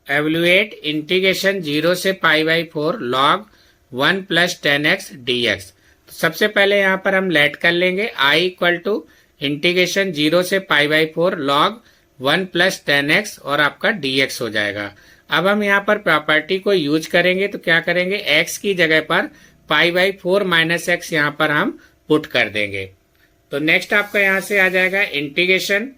एवल्यूएट integration 0 से pi by 4 log 1 plus 10x dx। तो सबसे पहले यहाँ पर हम लेट कर लेंगे i इक्वल टू इंटीग्रेशन 0 से pi by 4 log 1 plus 10x और आपका dx हो जाएगा। अब हम यहाँ पर प्रॉपर्टी को यूज करेंगे तो क्या करेंगे, x की जगह पर पाई बाई 4 माइनस एक्स यहाँ पर हम पुट कर देंगे। तो नेक्स्ट आपका यहाँ से आ जाएगा इंटीग्रेशन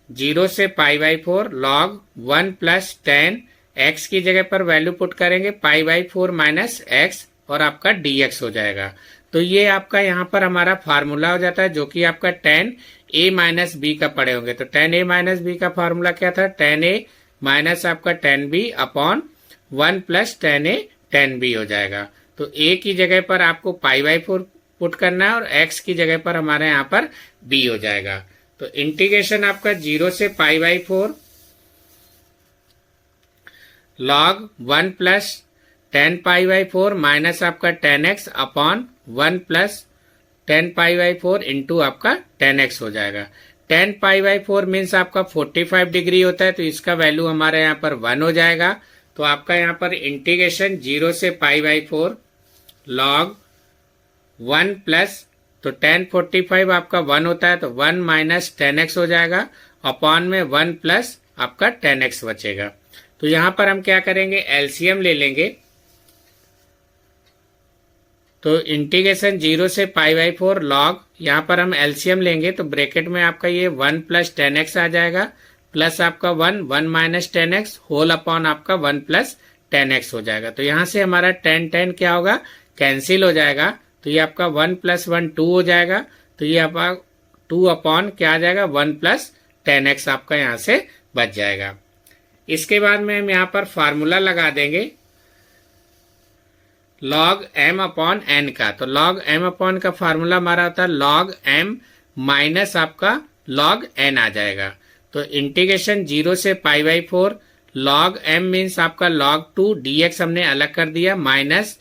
0 से pi by 4 log 1 plus 10 x की जगह पर वैल्यू पुट करेंगे पाई बाई 4 माइनस एक्स और आपका dx हो जाएगा। तो ये आपका यहाँ पर हमारा फार्मूला हो जाता है जो कि आपका tan a माइनस बी का पड़े होंगे। तो tan a माइनस बी का फार्मूला क्या था, tan a माइनस आपका tan b upon 1 plus tan a tan b हो जाएगा। तो a की जगह पर आपको पाई बाई 4 पुट करना है और x की जगह पर हमारे यहाँ पर b हो जाएगा। तो इंटीग्रेशन आपका 0 से pi by 4 log 1 plus 10 pi by 4 minus आपका 10x upon 1 plus 10 pi by 4 into आपका 10x हो जाएगा। 10 पाई बाई 4 मीन्स आपका 45 डिग्री होता है, तो इसका वैल्यू हमारे यहाँ पर 1 हो जाएगा। तो आपका यहाँ पर इंटीग्रेशन 0 से पाई बाई 4 log 1 प्लस, तो 10 45 आपका 1 होता है तो 1 माइनस 10x हो जाएगा अपॉन में 1 प्लस आपका 10x बचेगा। तो यहां पर हम क्या करेंगे, एलसीएम ले लेंगे। तो इंटीग्रेशन 0 से पाई बाई 4 log, यहां पर हम एलसीएम लेंगे तो ब्रैकेट में आपका ये 1 प्लस 10x आ जाएगा प्लस आपका 1 माइनस 10x होल अपॉन आपका 1 प्लस 10x हो जाएगा। तो यहां से हमारा 10 क्या होगा, कैंसिल हो जाएगा। तो ये आपका 1 प्लस 1 2 हो जाएगा। तो ये आपका 2 अपॉन क्या आ जाएगा, 1 प्लस 10x आपका यहाँ से बच जाएगा। इसके बाद में हम यहाँ पर फार्मूला लगा देंगे log m अपॉन n का। तो log m अपॉन का फार्मूला हमारा होता है log m माइनस आपका log n आ जाएगा। तो इंटीग्रेशन 0 से pi by 4 log m means आपका log 2 dx हमने अलग कर दिया माइनस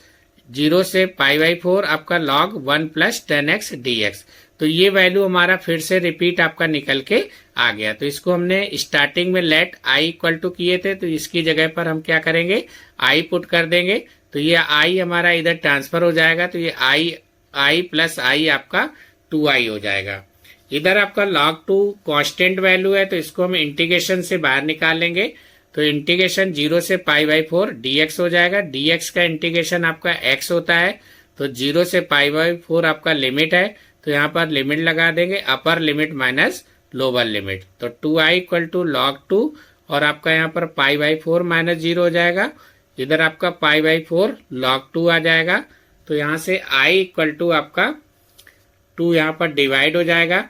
0 से पाई बाई 4 आपका log 1 प्लस 10x dx। तो ये वैल्यू हमारा फिर से रिपीट आपका निकल के आ गया। तो इसको हमने स्टार्टिंग में लेट i इक्वल टू किए थे, तो इसकी जगह पर हम क्या करेंगे, i पुट कर देंगे। तो ये i हमारा इधर ट्रांसफर हो जाएगा। तो ये i प्लस i आपका 2i हो जाएगा। इधर आपका log 2 कांस्टेंट वैल्यू है तो इसको हम इंटीग्रेशन से बाहर निकाल लेंगे। तो इंटीग्रेशन 0 से पाई बाई 4 dx हो जाएगा। dx का इंटीग्रेशन आपका x होता है। तो 0 से पाई बाई 4 आपका लिमिट है, तो यहाँ पर लिमिट लगा देंगे upper limit minus lower limit. तो 2i इक्वल टू log 2 और आपका यहाँ पर पाई बाई 4 माइनस 0 हो जाएगा। इधर आपका पाई बाई 4 log 2 आ जाएगा। तो यहाँ से i इक्वल टू आपका 2 यहाँ पर डिवाइड हो जाएगा।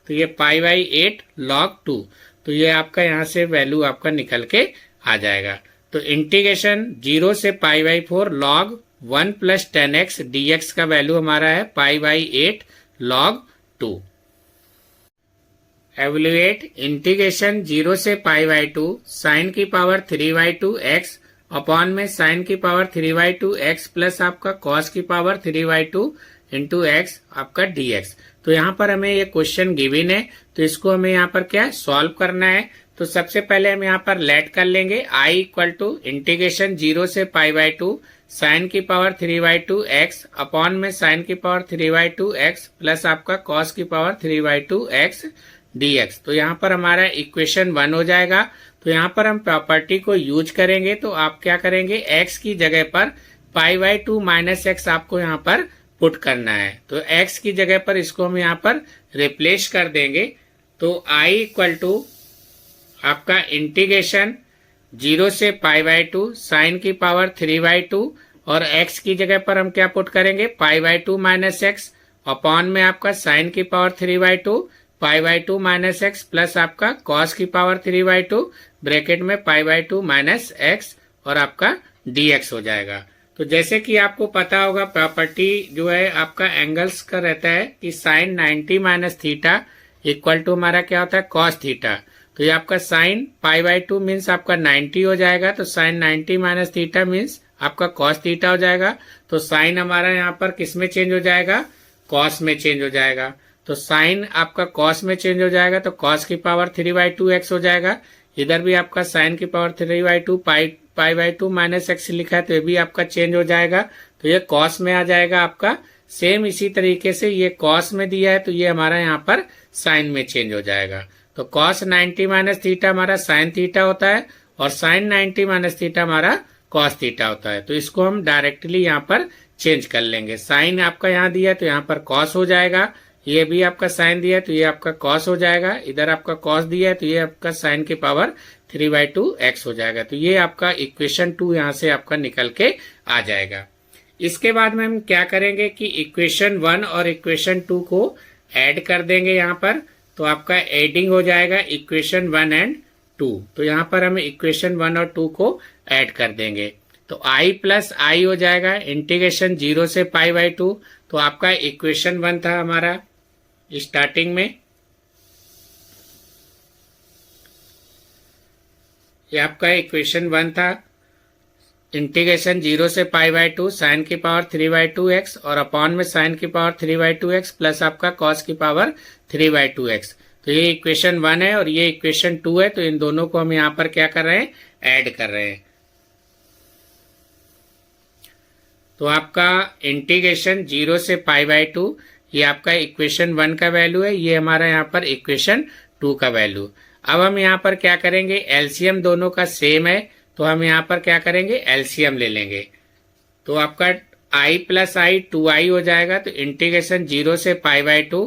तो ये पाई बाई 8 log 2, तो ये आपका यहाँ से वैल्यू आपका निकल के आ जाएगा। तो इंटीग्रेशन 0 से pi by 4 log 1 plus 10x dx का वैल्यू हमारा है पाई बाई 8 log 2। एवल्यूएट इंटीग्रेशन 0 से पाई बाई 2 साइन की पावर 3 बाई 2 x अपॉन में साइन की पावर 3 बाई 2 x प्लस आपका कॉस की पावर 3 बाई 2 इंटू एक्स आपका dx। तो यहाँ पर हमें ये क्वेश्चन गिवन है, तो इसको हमें यहाँ पर क्या सॉल्व करना है। तो सबसे पहले हम यहाँ पर लेट कर लेंगे i इक्वल टू इंटीग्रेशन 0 से पाई बाई 2 साइन की पावर 3 बाई 2 x अपॉन में साइन की पावर 3 बाई 2 x प्लस आपका कॉस की पावर 3 बाई 2 x dx। तो यहाँ पर हमारा इक्वेशन 1 हो जाएगा। तो यहाँ पर हम प्रॉपर्टी को यूज करेंगे। तो आप क्या करेंगे, x की जगह पर पाई बाई 2 माइनस एक्स आपको यहाँ पर पुट करना है। तो x की जगह पर इसको हम यहाँ पर रिप्लेस कर देंगे। तो i इक्वल टू आपका इंटीग्रेशन 0 से पाई बाई 2 साइन की पावर 3 बाई 2 और x की जगह पर हम क्या पुट करेंगे, pi by 2 minus x upon में आपका साइन की power 3 by 2 pi by 2 minus x plus आपका कॉस की पावर 3 बाई 2 ब्रैकेट में पाई बाई 2 माइनस एक्स और आपका dx हो जाएगा। तो जैसे कि आपको पता होगा प्रॉपर्टी जो है आपका एंगल्स का रहता है कि sine 90 minus theta equal to हमारा क्या होता है, कॉस थीटा। तो ये आपका साइन पाई बाई 2 मीन्स आपका 90 हो जाएगा। तो साइन 90 माइनस थीटा मीन्स आपका कॉस थीटा हो जाएगा। तो साइन हमारा यहाँ पर किस में चेंज हो जाएगा, कॉस में चेंज हो जाएगा। तो साइन आपका कॉस में चेंज हो जाएगा तो कॉस की पावर 3 बाई 2 एक्स हो जाएगा। इधर भी आपका साइन की power 3 by 2 pi pi by two minus x लिखा है तो ये भी आपका चेंज हो जाएगा, तो ये कॉस में आ जाएगा आपका। सेम इसी तरीके से ये कॉस में दिया है तो ये हमारा यहाँ पर साइन में चेंज हो जाएगा। तो कॉस 90 माइनस थीटा हमारा साइन थीटा होता है और साइन 90 माइनस थीटा हमारा कॉस थीटा होता है। तो इसको हम डायरेक्टली यहाँ पर चेंज कर लेंगे। साइन आपका यहाँ दिया है तो यहाँ पर कॉस हो जाएगा, ये भी आपका साइन दिया है तो ये आपका कॉस हो जाएगा, इधर आपका कॉस दिया है तो ये आपका साइन की पावर 3/2x हो जाएगा। तो ये आपका इक्वेशन 2 यहाँ से आपका निकल के आ जाएगा। इसके बाद में हम क्या करेंगे कि इक्वेशन 1 और इक्वेशन 2 को ऐड कर देंगे यहाँ पर, तो आपका एडिंग हो जाएगा इक्वेशन 1 एंड 2। तो यहाँ पर हम इक्वेशन 1 और 2 को ऐड कर देंगे तो i प्लस आई हो जाएगा इंटीग्रेशन 0 से पाई बाई 2। तो आपका इक्वेशन 1 था हमारा स्टार्टिंग में, ये आपका इक्वेशन 1 था इंटीग्रेशन 0 से पाई बाई 2 साइन की पावर 3/2x और अपॉन में साइन की पावर 3/2x प्लस आपका कॉस की पावर 3/2x। तो ये इक्वेशन 1 है और ये इक्वेशन 2 है, तो इन दोनों को हम यहाँ पर क्या कर रहे हैं, ऐड कर रहे हैं। तो आपका इंटीग्रेशन 0 से पाई बाई 2 ये आपका इक्वेशन 1 का वैल्यू है, ये हमारा यहाँ पर इक्वेशन 2 का वैल्यू। अब हम यहाँ पर क्या करेंगे, एलसीएम दोनों का सेम है तो हम यहाँ पर क्या करेंगे, एलसीएम ले लेंगे। तो आपका i प्लस आई 2i हो जाएगा। तो इंटीग्रेशन 0 से पाई बाई 2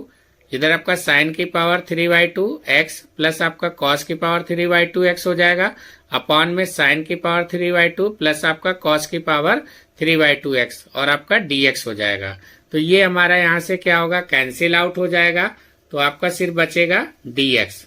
इधर आपका साइन की पावर 3/2x प्लस आपका कॉस की पावर 3/2x हो जाएगा, अपॉन में साइन की पावर 3/2 प्लस आपका कॉस की पावर 3/2x और आपका dx हो जाएगा। तो ये हमारा यहाँ से क्या होगा, कैंसिल आउट हो जाएगा, तो आपका सिर्फ बचेगा dx।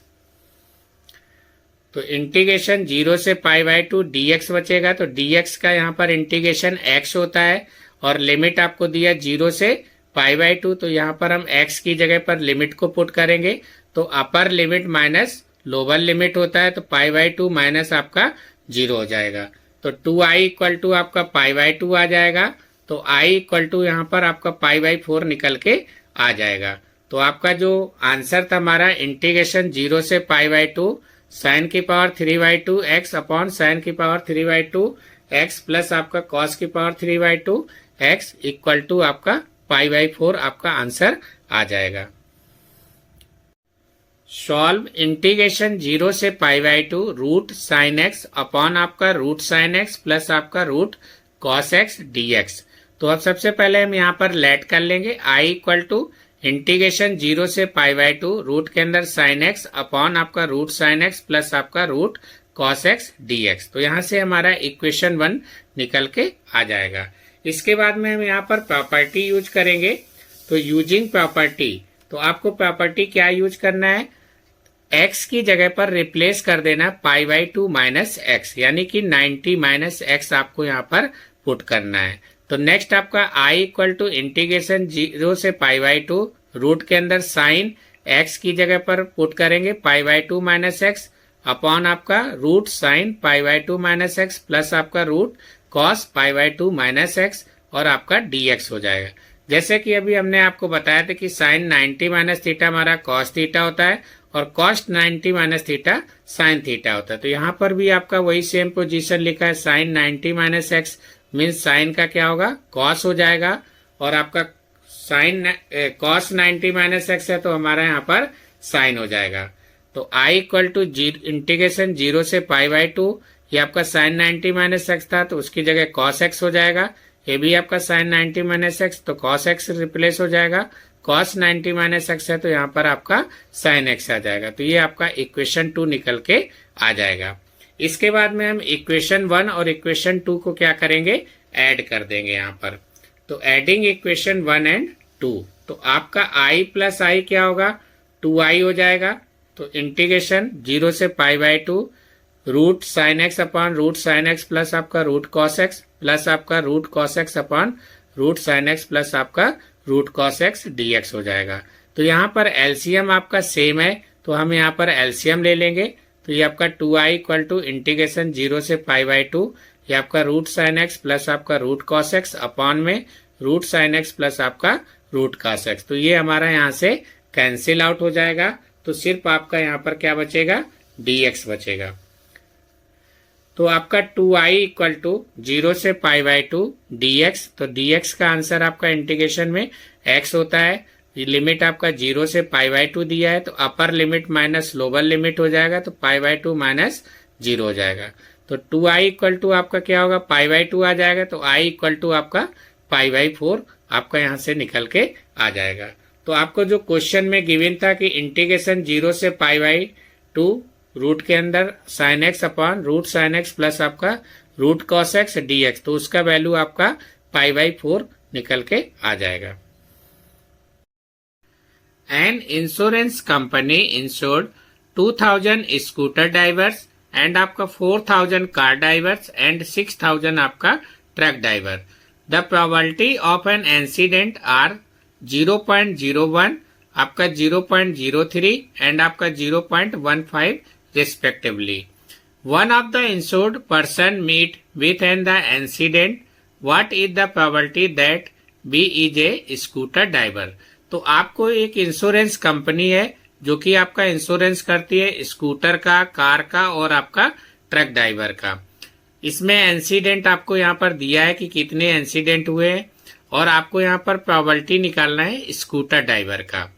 तो इंटीग्रेशन 0 से पाई बाई 2 dx बचेगा। तो dx का यहाँ पर इंटीग्रेशन x होता है और लिमिट आपको दिया 0 से पाई बाई 2, तो यहाँ पर हम x की जगह पर लिमिट को पुट करेंगे तो upper limit minus lower limit होता है, तो पाई बाई 2 माइनस आपका 0 हो जाएगा। तो 2i इक्वल टू आपका पाई बाई 2 आ जाएगा। तो i इक्वल टू यहाँ पर आपका पाई बाई 4 निकल के आ जाएगा। तो आपका जो आंसर था हमारा इंटीग्रेशन 0 से पाई बाई 2 साइन की पावर 3/2x अपॉन साइन की पावर 3/2x प्लस आपका कॉस की पावर 3/2x इक्वल टू आपका पाई बाई 4 आपका आंसर आ जाएगा। सॉल्व इंटीग्रेशन 0 से pi by 2 root sine x upon आपका रूट साइन एक्स प्लस आपका रूट कॉस एक्स dx। तो अब सबसे पहले हम यहाँ पर लेट कर लेंगे i इक्वल टू इंटीग्रेशन 0 से पाई बाई 2 रूट के अंदर साइन एक्स अपॉन आपका रूट साइन एक्स प्लस आपका रूट कॉस एक्स dx। तो यहाँ से हमारा इक्वेशन 1 निकल के आ जाएगा। इसके बाद में हम यहाँ पर प्रॉपर्टी यूज करेंगे। तो यूजिंग प्रॉपर्टी, तो आपको प्रॉपर्टी क्या यूज करना है, x की जगह पर रिप्लेस कर देना पाई बाई 2 माइनस एक्स, यानी कि 90 माइनस एक्स आपको यहाँ पर पुट करना है। तो नेक्स्ट आपका i इक्वल टू इंटीग्रेशन 0 से पाई बाई 2 रूट के अंदर साइन x की जगह पर पुट करेंगे pi by 2 minus x upon आपका root sine pi by 2 minus x plus आपका root cos pi by 2 minus x और आपका dx हो जाएगा। जैसे कि अभी हमने आपको बताया था कि साइन 90 माइनस थीटा हमारा कॉस थीटा होता है और cos 90 minus theta sine theta होता है। तो यहाँ पर भी आपका वही सेम पोजीशन लिखा है, sine 90 minus x means sine का क्या होगा, कॉस हो जाएगा और आपका साइन कॉस 90 माइनस एक्स है तो हमारा यहाँ पर साइन हो जाएगा। तो i इक्वल टू इंटीग्रेशन 0 से पाई बाई 2 ये आपका साइन 90 माइनस एक्स था तो उसकी जगह कॉस एक्स हो जाएगा, ये भी आपका साइन 90 माइनस एक्स तो कॉस एक्स रिप्लेस हो जाएगा, कॉस 90 माइनस एक्स है तो यहाँ पर आपका साइन एक्स आ जाएगा। तो ये आपका इक्वेशन 2 निकल के आ जाएगा। इसके बाद में हम इक्वेशन 1 और इक्वेशन 2 को क्या करेंगे, ऐड कर देंगे यहाँ पर। तो एडिंग इक्वेशन 1 एंड 2, तो आपका i प्लस आई क्या होगा, 2i हो जाएगा। तो इंटीग्रेशन 0 से pi by 2 root sine x upon root sine x plus आपका रूट कॉस एक्स प्लस आपका root cos x upon root sine x plus आपका रूट कॉस एक्स dx हो जाएगा। तो यहाँ पर एलसीएम आपका सेम है तो हम यहाँ पर एलसीएम ले लेंगे। तो ये आपका 2i इक्वल टू इंटीग्रेशन 0 से पाई बाई 2 ये आपका रूट साइन एक्स प्लस आपका रूट कॉस एक्स अपॉन में रूट साइन एक्स प्लस आपका रूट कॉस एक्स। तो ये हमारा यहाँ से कैंसिल आउट हो जाएगा। तो सिर्फ आपका यहाँ पर क्या बचेगा, dx बचेगा। तो आपका 2i इक्वल टू 0 से पाई बाई 2 dx, तो dx का आंसर आपका इंटीग्रेशन में x होता है। लिमिट आपका 0 से पाई बाई 2 दिया है, तो upper limit minus lower limit हो जाएगा, तो पाई बाई 2 माइनस 0 हो जाएगा। तो 2i इक्वल टू आपका क्या होगा, पाई बाई 2 आ जाएगा, तो i इक्वल टू आपका पाई बाई 4 आपका यहाँ से निकल के आ जाएगा। तो आपको जो क्वेश्चन में गिवन था कि इंटीग्रेशन 0 से पाई बाई 2 रूट के अंदर sine x upon root sine x plus आपका root cos x d x, तो उसका वैल्यू आपका पाई बाई 4 निकल के आ जाएगा। An insurance company insured 2000 scooter drivers and आपका 4000 कार ड्राइवर्स एंड 6000 आपका truck driver. The probability of an incident are 0.01, आपका 0.03 एंड आपका 0.15 respectively. One of the insured person meet with the incident. What is the probability that B is a scooter driver? तो आपको एक insurance company है जो कि आपका insurance करती है स्कूटर का, कार का और आपका ट्रक ड्राइवर का। इसमें इंसिडेंट आपको यहाँ पर दिया है कि कितने इंसिडेंट हुए हैं और आपको यहाँ पर प्रोबेबिलिटी निकालना है स्कूटर ड्राइवर का।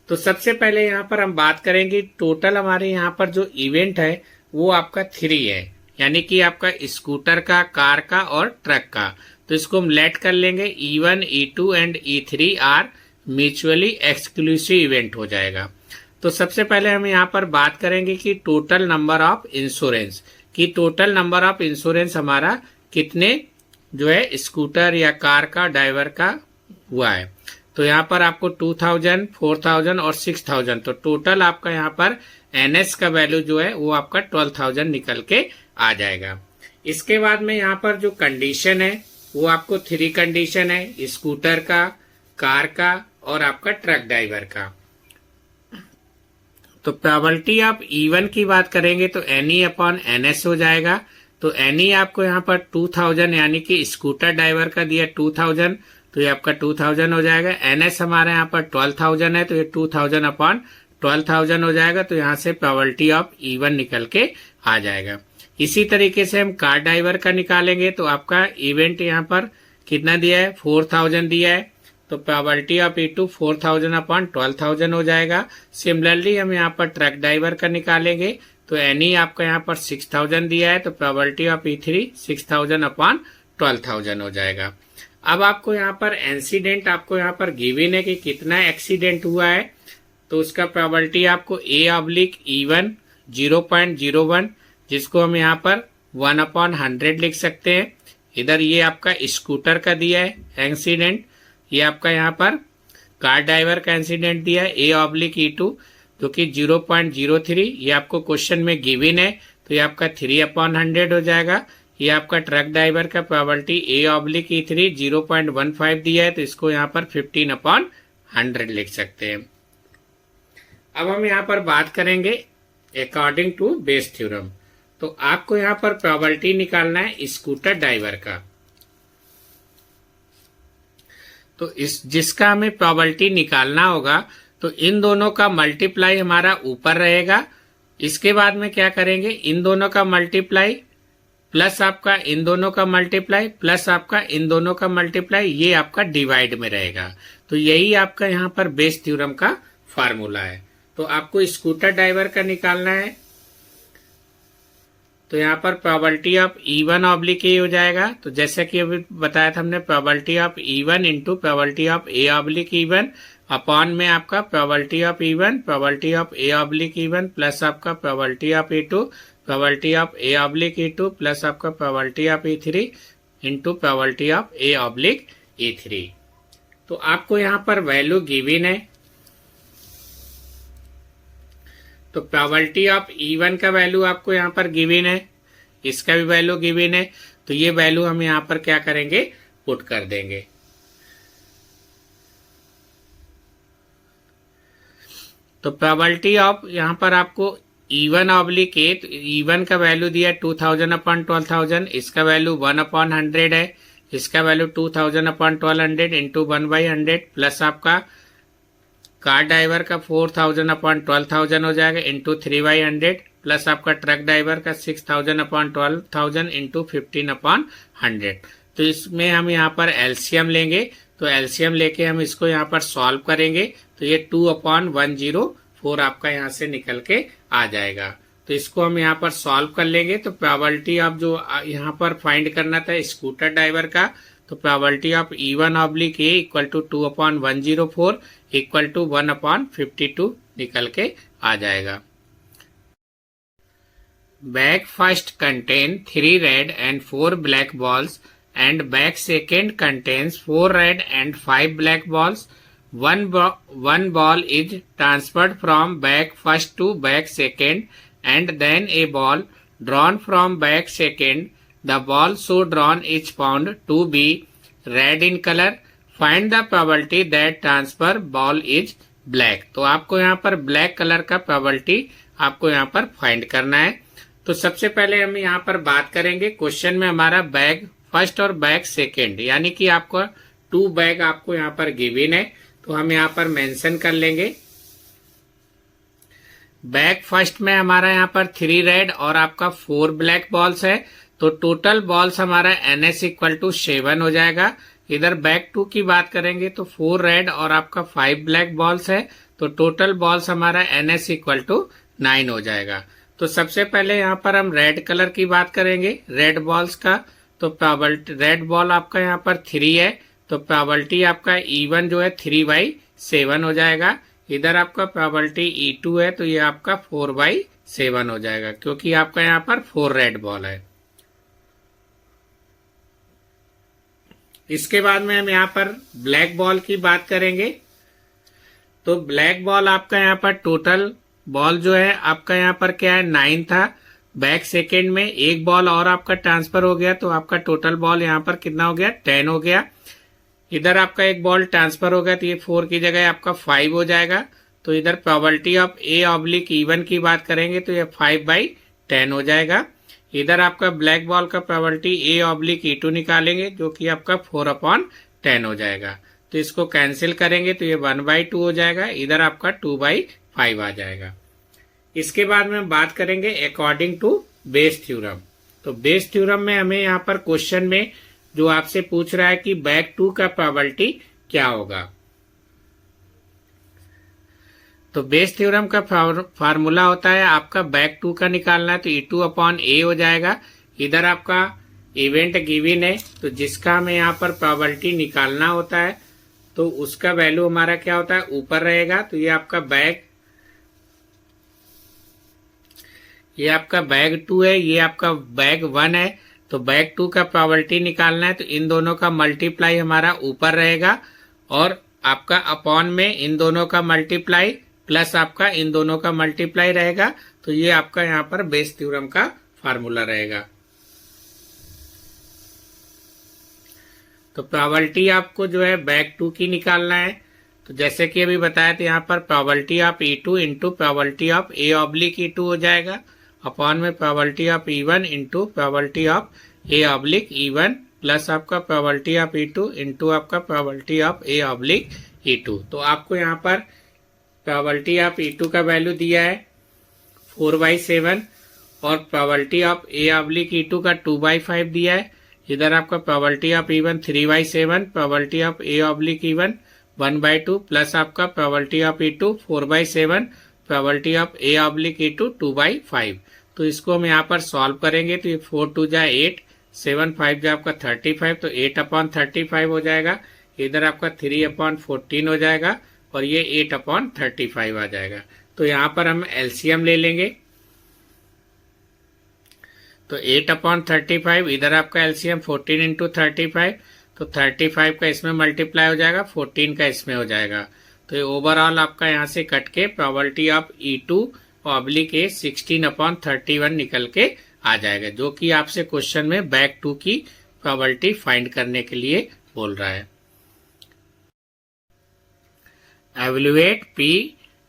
तो सबसे पहले यहाँ पर हम बात करेंगे टोटल हमारे यहाँ पर जो इवेंट है वो आपका 3 है, यानी कि आपका स्कूटर का, कार का और ट्रक का। तो इसको हम लेट कर लेंगे, E1, E2 and E3 are mutually exclusive event हो जाएगा। तो सबसे पहले हम यहाँ पर बात करेंगे कि टोटल नंबर ऑफ इंश्योरेंस, कि टोटल नंबर ऑफ इंश्योरेंस हमारा कितने जो है स्कूटर या कार का, ड्राइवर का हुआ है। तो यहाँ पर आपको 2000, 4000 और 6000, तो टोटल आपका यहाँ पर NS का वैल्यू जो है वो आपका 12000 निकल के आ जाएगा। इसके बाद में यहाँ पर जो कंडीशन है वो आपको 3 कंडीशन है, स्कूटर का, कार का और आपका ट्रक ड्राइवर का। तो प्रोबेबिलिटी ऑफ E1 की बात करेंगे तो NE अपॉन NS हो जाएगा। तो NE आपको यहाँ पर 2000 यानी कि स्कूटर ड्राइवर का दिया 2000, तो ये आपका 2000 हो जाएगा। NS हमारे यहाँ पर 12000 है, तो ये 2000 अपॉन 12000 हो जाएगा। तो यहाँ से प्रोबेबिलिटी ऑफ E1 निकल के आ जाएगा। इसी तरीके से हम कार ड्राइवर का निकालेंगे तो आपका इवेंट यहाँ पर कितना दिया है, 4000 दिया है, तो प्रोबेबिलिटी ऑफ E2 4000 अपॉन 12000 हो जाएगा। सिमिलरली हम यहाँ पर ट्रक ड्राइवर का निकालेंगे तो NE आपका यहाँ पर 6000 दिया है, तो प्रोबेबिलिटी ऑफ E3 6000 अपॉन 12000 हो जाएगा। अब आपको यहाँ पर इंसिडेंट आपको यहाँ पर गिवन है कि कितना एक्सीडेंट हुआ है, तो उसका प्रोबेबिलिटी आपको A/E1 0.01, जिसको हम यहाँ पर 1/100 लिख सकते हैं। इधर ये आपका स्कूटर का दिया है इंसिडेंट, ये आपका यहाँ पर कार ड्राइवर का इंसिडेंट दिया है A/E2 जो कि 0.03, ये आपको क्वेश्चन में गिवन है, तो ये आपका 3/100 हो जाएगा। ये आपका ट्रक ड्राइवर का प्रोबेबिलिटी A/E3 0.15 दिया है, तो इसको यहाँ पर 15/100 लिख सकते हैं। अब हम यहाँ पर बात करेंगे अकॉर्डिंग टू बेस थ्योरम। तो आपको यहाँ पर प्रोबेबिलिटी निकालना है स्कूटर ड्राइवर का। तो इस जिसका हमें प्रोबेबिलिटी निकालना होगा तो इन दोनों का मल्टीप्लाई हमारा ऊपर रहेगा। इसके बाद में क्या करेंगे, इन दोनों का मल्टीप्लाई प्लस आपका इन दोनों का मल्टीप्लाई प्लस आपका इन दोनों का मल्टीप्लाई, ये आपका डिवाइड में रहेगा। तो यही आपका यहाँ पर बेस थ्योरम का फार्मूला है। तो आपको स्कूटर ड्राइवर का निकालना है, तो यहाँ पर प्रोबेबिलिटी ऑफ E1/A हो जाएगा। तो जैसे कि अभी बताया था हमने, probability of E1 into probability of A/E1 upon में आपका probability of E1, probability of A/E1 plus आपका probability of E2, probability of A/E2 plus आपका probability of E3 into probability of A/E3। तो आपको यहाँ पर वैल्यू गिवन है, तो प्रोबेबिलिटी ऑफ E1 का वैल्यू आपको यहाँ पर गिवन है, इसका भी वैल्यू गिवन है, तो ये वैल्यू हम यहाँ पर क्या करेंगे, पुट कर देंगे। तो प्रोबेबिलिटी ऑफ यहाँ पर आपको E1/A, तो E1 का वैल्यू दिया 2000 अपॉन 12000, इसका वैल्यू 1/100 है, इसका वैल्यू 2000 अपॉन 1200 इंटू 1/100 प्लस आपका कार ड्राइवर का 4000 अपॉन 12000 हो जाएगा इंटू 3/100 प्लस आपका ट्रक ड्राइवर का 6000 अपॉन 12,000 इंटू 15 अपॉन 100। तो इसमें हम यहाँ पर एलसीएम लेंगे, तो एलसीएम लेके हम इसको यहाँ पर सॉल्व करेंगे, तो ये 2/104 आपका यहाँ से निकल के आ जाएगा। तो इसको हम यहाँ पर सॉल्व कर लेंगे। तो प्रोबेबिलिटी ऑफ जो यहाँ पर फाइंड करना था स्कूटर ड्राइवर का, तो probability of E1/A equal to 2/104 equal to 1/52 निकल के आ जाएगा। Bag first contain 3 red and 4 black balls and bag second contains 4 red and 5 black balls. One ball is transferred from bag first to bag second and then a ball drawn from bag second. The ball so drawn is found to be red in color. Find the probability that transfer ball is black. तो आपको यहाँ पर black colour का probability आपको यहाँ पर find करना है। तो सबसे पहले हम यहाँ पर बात करेंगे, क्वेश्चन में हमारा बैग फर्स्ट और बैग सेकेंड, यानी कि आपको 2 बैग आपको यहाँ पर गिवन है, तो हम यहाँ पर मेंशन कर लेंगे। बैग फर्स्ट में हमारा यहाँ पर 3 रेड और आपका 4 ब्लैक बॉल्स है, तो टोटल बॉल्स हमारा NS इक्वल टू 7 हो जाएगा। इधर बैग 2 की बात करेंगे तो 4 रेड और आपका 5 ब्लैक बॉल्स है, तो टोटल बॉल्स हमारा NS इक्वल टू 9 हो जाएगा। तो सबसे पहले यहाँ पर हम रेड कलर की बात करेंगे, रेड बॉल्स का। तो प्रोबेबिलिटी रेड बॉल आपका यहाँ पर 3 है, तो प्रोबेबिलिटी आपका E1 जो है 3/7 हो जाएगा। इधर आपका प्रोबेबिलिटी E2 है, तो ये आपका 4/7 हो जाएगा, क्योंकि आपका यहाँ पर 4 रेड बॉल है। इसके बाद में हम यहाँ पर ब्लैक बॉल की बात करेंगे। तो ब्लैक बॉल आपका यहाँ पर टोटल बॉल जो है आपका यहाँ पर क्या है 9 था। बैक सेकेंड में एक बॉल और आपका ट्रांसफर हो गया, तो आपका टोटल बॉल यहाँ पर कितना हो गया 10 हो गया। इधर आपका एक बॉल ट्रांसफर हो गया, तो ये 4 की जगह आपका 5 हो जाएगा। तो इधर प्रोबेबिलिटी ऑफ A/E1 की बात करेंगे तो ये 5/10 हो जाएगा। इधर आपका ब्लैक बॉल का प्रोबेबिलिटी A/E2 निकालेंगे, जो कि आपका 4/10 हो जाएगा। तो इसको कैंसिल करेंगे तो ये 1/2 हो जाएगा। इधर आपका 2/5 आ जाएगा। इसके बाद में हम बात करेंगे अकॉर्डिंग टू बेस थ्योरम। तो बेस थ्योरम में हमें यहाँ पर क्वेश्चन में जो आपसे पूछ रहा है कि बैग 2 का प्रोबेबिलिटी क्या होगा। तो बेस थ्योरम का फार्मूला होता है आपका बैग 2 का निकालना है, तो E2/A हो जाएगा। इधर आपका इवेंट गिवन है, तो जिसका हमें यहाँ पर प्रोबेबिलिटी निकालना होता है, तो उसका वैल्यू हमारा क्या होता है ऊपर रहेगा। तो ये आपका बैग 2 है, ये आपका बैग 1 है। तो बैग 2 का प्रोबेबिलिटी निकालना है, तो इन दोनों का मल्टीप्लाई हमारा ऊपर रहेगा और आपका अपॉन में इन दोनों का मल्टीप्लाई प्लस आपका इन दोनों का मल्टीप्लाई रहेगा। तो ये आपका यहाँ पर बेस थ्योरम का फार्मूला रहेगा। तो प्रोबेबिलिटी आपको जो है बैग 2 की निकालना है। तो जैसे कि अभी बताया था, यहाँ पर probability of E2 into probability of A/E2 हो जाएगा, अपॉन में probability of E1 into probability of A/E1 plus आपका प्रोबेबिलिटी ऑफ E2 इंटू आपका प्रोबेबिलिटी ऑफ A/E2। तो आपको यहाँ पर प्रोबेबिलिटी ऑफ E2 का वैल्यू दिया है 4/7 और प्रोबेबिलिटी ऑफ A/E2 का 2/5 दिया है। इधर आपका probability of E1 3/7, probability of A/E1 1/2 plus आपका probability of E2 4/7, probability of A/E2 2/5। तो इसको हम यहाँ पर सॉल्व करेंगे, तो ये 4 जा 8, 7 5 जा आपका 35, तो 8/35 हो जाएगा। इधर आपका 3/14 हो जाएगा और ये 8/35 आ जाएगा। तो यहाँ पर हम एलसीएम ले लेंगे, तो 8/35, इधर आपका एलसीएम 14 इंटू 35, तो 35 का इसमें मल्टीप्लाई हो जाएगा, 14 का इसमें हो जाएगा। तो ये ओवरऑल आपका यहाँ से कट के प्रोबेबिलिटी ऑफ E2/A 16/31 निकल के आ जाएगा, जो कि आपसे क्वेश्चन में बैग 2 की प्रोबेबिलिटी फाइंड करने के लिए बोल रहा है। Evaluate P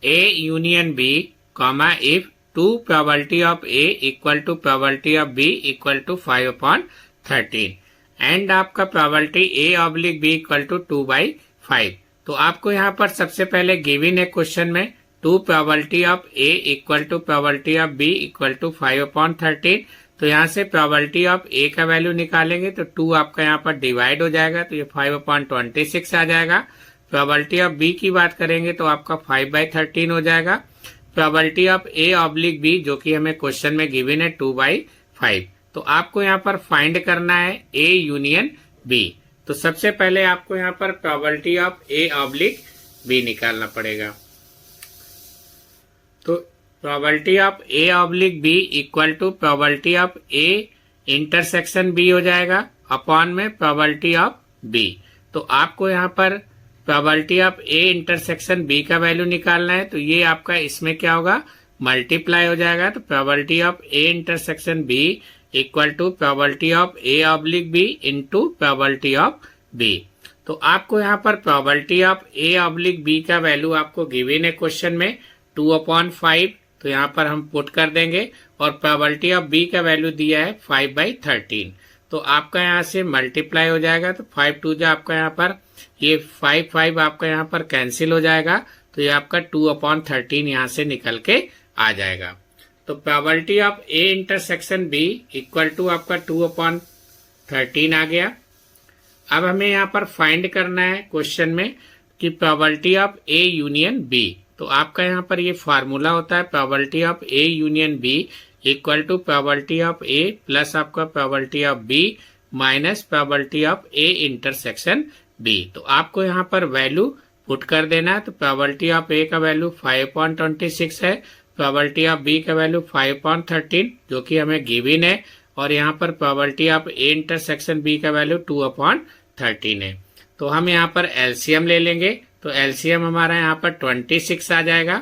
A union B, if 2 probability of A equal to probability of B equal to 5/13 and आपका प्रोबेबिलिटी A/B इक्वल टू 2/5। तो आपको यहाँ पर सबसे पहले गिवन है क्वेश्चन में 2 probability of A equal to probability of B equal to 5/13। तो यहाँ से प्रोबेबिलिटी ऑफ ए का वैल्यू निकालेंगे तो 2 आपका यहाँ पर डिवाइड हो जाएगा तो ये 5/26 आ जाएगा। प्रोबेबिलिटी ऑफ बी की बात करेंगे तो आपका 5/13 हो जाएगा। Probability of A oblique B जो कि हमें क्वेश्चन में गिवन है 2/5। तो आपको यहाँ पर फाइंड करना है ए यूनियन बी। तो सबसे पहले आपको यहाँ पर probability of A oblique B निकालना पड़ेगा। तो probability of A oblique B equal to probability of A intersection B हो जाएगा अपॉन में प्रोबेबिलिटी ऑफ बी। तो आपको यहाँ पर probability of A intersection B का वैल्यू निकालना है तो ये आपका इसमें क्या होगा, मल्टीप्लाई हो जाएगा। तो probability of A intersection B equal to probability of A oblique B into probability of B. तो आपको यहाँ पर probability of A oblique B का वैल्यू आपको गिवन है क्वेश्चन में 2/5। तो यहाँ पर हम पुट कर देंगे और प्रोबेबिलिटी ऑफ बी का वैल्यू दिया है 5/13। तो आपका यहाँ से मल्टीप्लाई हो जाएगा तो 5 2 जा आपका यहाँ पर ये 5 आपका यहाँ पर कैंसिल हो जाएगा तो ये आपका 2/13 यहाँ से निकल के आ जाएगा। तो probability of A intersection B equal to आपका 2/13 आ गया। अब हमें यहाँ पर फाइंड करना है क्वेश्चन में कि probability of A union B. तो आपका यहाँ पर ये फार्मूला होता है probability of A union B equal to probability of A plus आपका probability of B minus probability of A intersection B. तो आपको यहाँ पर वैल्यू पुट कर देना है। तो प्रोबेबिलिटी ऑफ ए का वैल्यू 5/26 है, प्रोबेबिलिटी ऑफ बी का वैल्यू 5/13 जो कि हमें गिवन है और यहाँ पर probability of A intersection B का वैल्यू 2/13 है। तो हम यहाँ पर एलसीएम ले लेंगे तो एलसीएम हमारा यहाँ पर 26 आ जाएगा।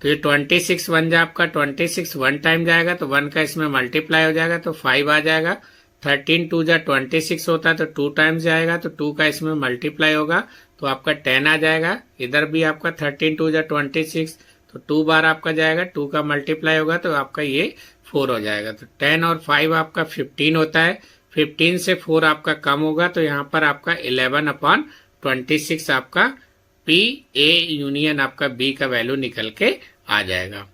तो ये 26 बन जाए आपका 26 1 टाइम जाएगा तो 1 का इसमें मल्टीप्लाई हो जाएगा तो 5 आ जाएगा। 13 2 जा 26 होता है तो 2 टाइम्स जाएगा तो 2 का इसमें मल्टीप्लाई होगा तो आपका 10 आ जाएगा। इधर भी आपका 13 2 जा 26 तो 2 बार आपका जाएगा, 2 का मल्टीप्लाई होगा तो आपका ये 4 हो जाएगा। तो 10 और 5 आपका 15 होता है, 15 से 4 आपका कम होगा तो यहाँ पर आपका 11/26 आपका पी ए यूनियन आपका बी का वैल्यू निकल के आ जाएगा।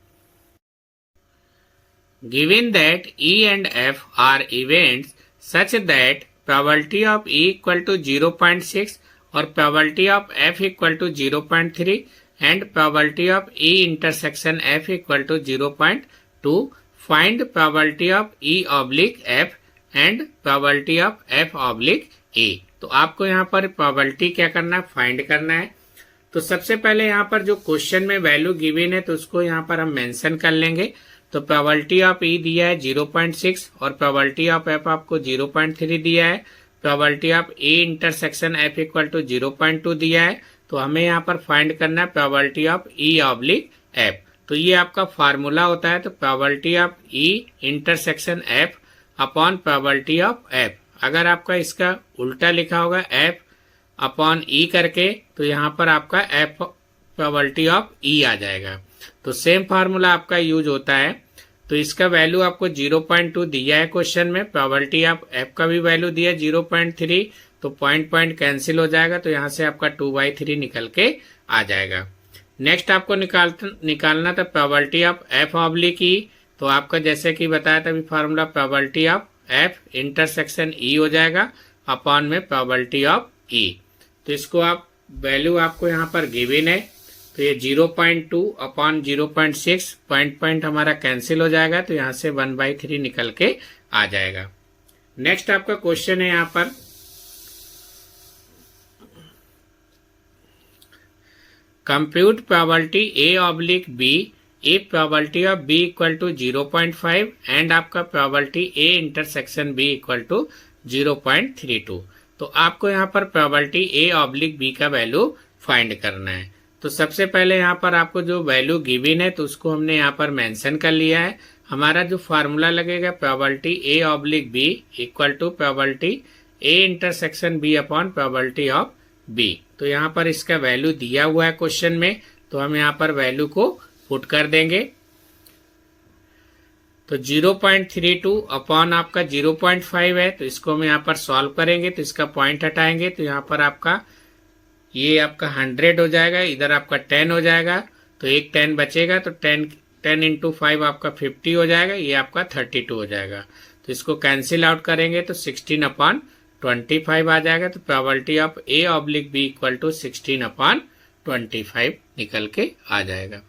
Given that E and F are events such that probability of E equal to 0.6 और probability of F equal to 0.3 and probability of E intersection F equal to 0.2, find probability of E oblique F and probability of F oblique A. तो आपको यहाँ पर probability क्या करना है, find करना है। तो सबसे पहले यहाँ पर जो क्वेश्चन में वैल्यू गिवन है तो उसको यहाँ पर हम मेंशन कर लेंगे। तो प्रोबेबिलिटी ऑफ ई दिया है 0.6 और प्रोबेबिलिटी ऑफ एफ आपको 0.3 दिया है। Probability of A intersection F equal to 0.2 दिया है। तो हमें यहाँ पर फाइंड करना है probability of E oblique F. तो ये आपका फार्मूला होता है। तो probability of E intersection F upon probability of F. अगर आपका इसका उल्टा लिखा होगा एफ अपॉन ई करके तो यहाँ पर आपका एफ प्रोबेबिलिटी ऑफ ई आ जाएगा। तो सेम फार्मूला आपका यूज होता है। तो इसका वैल्यू आपको 0.2 दिया है क्वेश्चन में, प्रोबेबिलिटी ऑफ एफ का भी वैल्यू दिया है 0.3 तो पॉइंट कैंसिल हो जाएगा तो यहाँ से आपका 2/3 निकल के आ जाएगा। नेक्स्ट आपको निकालना था प्रोबेबिलिटी ऑफ एफ ऑब्लिक ई। तो आपका जैसे कि बताया था अभी formula probability of F intersection E हो जाएगा अपॉन में प्रोबेबिलिटी ऑफ ई। तो इसको आप वैल्यू आपको यहाँ पर गिवन है तो ये 0.2 अपॉन 0.6 पॉइंट हमारा कैंसिल हो जाएगा तो यहाँ से 1/3 निकल के आ जाएगा। नेक्स्ट आपका क्वेश्चन है यहाँ पर compute probability A oblique B if probability of B equal to 0.5 and आपका probability A intersection B equal to 0.32। तो आपको यहाँ पर प्रोबेबिलिटी ए ऑब्लिक बी का वैल्यू फाइंड करना है। तो सबसे पहले यहाँ पर आपको जो वैल्यू गिवन है तो उसको हमने यहाँ पर मेंशन कर लिया है। हमारा जो फार्मूला लगेगा probability A oblique B equal to probability A intersection B upon probability of B. तो यहाँ पर इसका वैल्यू दिया हुआ है क्वेश्चन में तो हम यहाँ पर वैल्यू को पुट कर देंगे। तो 0.32 अपॉन आपका 0.5 है तो इसको हम यहाँ पर सॉल्व करेंगे तो इसका पॉइंट हटाएंगे तो यहाँ पर आपका ये आपका 100 हो जाएगा, इधर आपका 10 हो जाएगा, तो एक 10 बचेगा, तो 10 इंटू 5 आपका 50 हो जाएगा, ये आपका 32 हो जाएगा। तो इसको कैंसिल आउट करेंगे तो 16/25 आ जाएगा। तो probability of A/B equal to 16/25 निकल के आ जाएगा।